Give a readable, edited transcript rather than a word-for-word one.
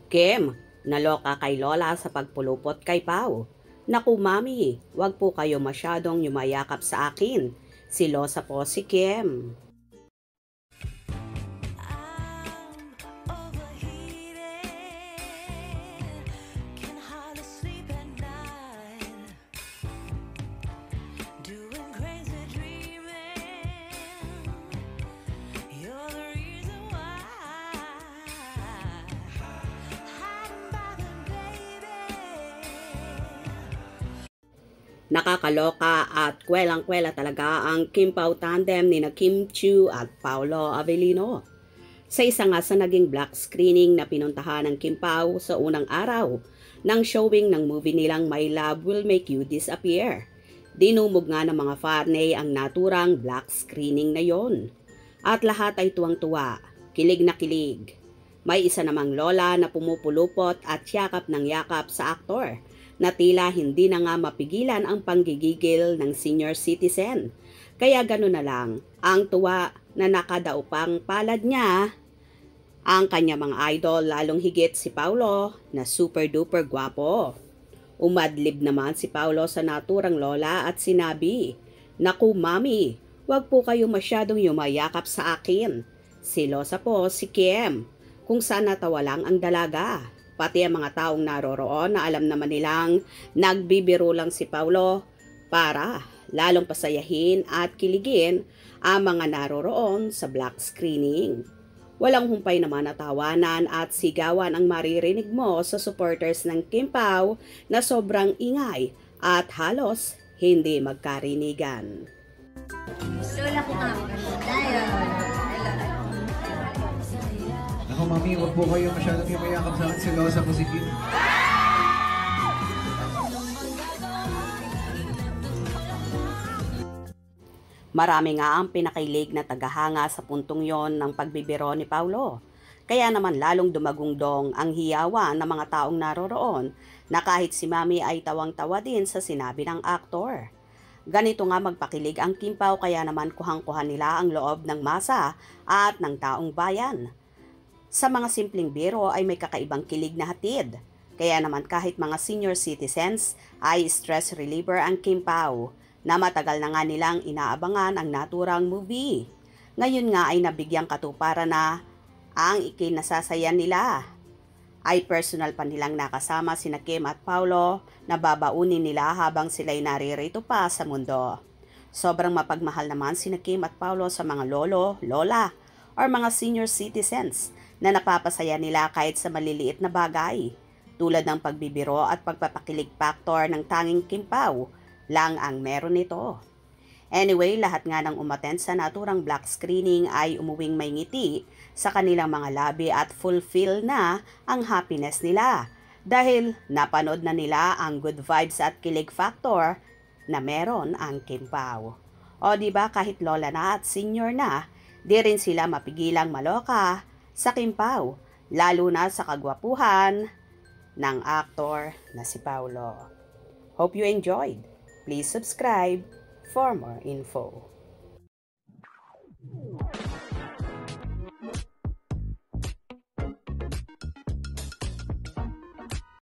Kim, naloka kay Lola sa pagpulupot kay Pau. Naku mami, wag po kayo masyadong yumayakap sa akin. Silosa po si Kim. Nakakaloka at kwelang-kwela talaga ang Kim Pao tandem ni na Kim Chiu at Paolo Avellino. Sa isa nga sa naging black screening na pinuntahan ng Kim Pao sa unang araw ng showing ng movie nilang My Love Will Make You Disappear. Dinumog nga ng mga fanay ang naturang black screening na yon. At lahat ay tuwang-tuwa, kilig na kilig. May isa namang lola na pumupulupot at yakap ng yakap sa aktor na tila hindi na nga mapigilan ang panggigigil ng senior citizen. Kaya gano'n na lang, ang tuwa na nakadaupang palad niya ang kanya mga idol, lalong higit si Paulo na super duper gwapo. Umadlib naman si Paulo sa naturang lola at sinabi, "Naku mami, wag po kayo masyadong yumayakap sa akin. Silosa po si Kim." Kung saan natawa lang ang dalaga. Pati ang mga taong naroroon na alam naman nilang nagbibiro lang si Paulo para lalong pasayahin at kiligin ang mga naroroon sa black screening. Walang humpay naman na tawanan at sigawan ang maririnig mo sa supporters ng Kim Pao na sobrang ingay at halos hindi magkarinigan. Lola ko nga. Ako mami, wag po kayo masyadong yumayakap sa akin. Silosa ko si Kim. Marami nga ang pinakailig na tagahanga sa puntong yon ng pagbibiro ni Paulo. Kaya naman lalong dumagungdong ang hiyawa ng mga taong naroroon na kahit si Mami ay tawang-tawa din sa sinabi ng aktor. Ganito nga magpakilig ang Kim Pao kaya naman kuhang-kuha nila ang loob ng masa at ng taong bayan. Sa mga simpleng biro ay may kakaibang kilig na hatid. Kaya naman kahit mga senior citizens ay stress reliever ang Kim Pao na matagal na nga nilang inaabangan ang naturang movie. Ngayon nga ay nabigyang katuparan na ang ikinasasaya nila. Ay personal pa nilang nakasama sina Kim at Paulo na babaunin nila habang sila'y naririto pa sa mundo. Sobrang mapagmahal naman sina Kim at Paulo sa mga lolo, lola, or mga senior citizens na napapasaya nila kahit sa maliliit na bagay, tulad ng pagbibiro at pagpapakilig factor ng tanging Kim Pao lang ang meron nito. Anyway, lahat nga ng umattend sa naturang black screening ay umuwing may ngiti sa kanilang mga labi at fulfill na ang happiness nila dahil napanood na nila ang good vibes at kilig factor na meron ang Kim Pao. O diba kahit lola na at senior na, di rin sila mapigilang maloka sa Kim Pao, lalo na sa kagwapuhan ng aktor na si Paulo. Hope you enjoyed. Please subscribe for more info.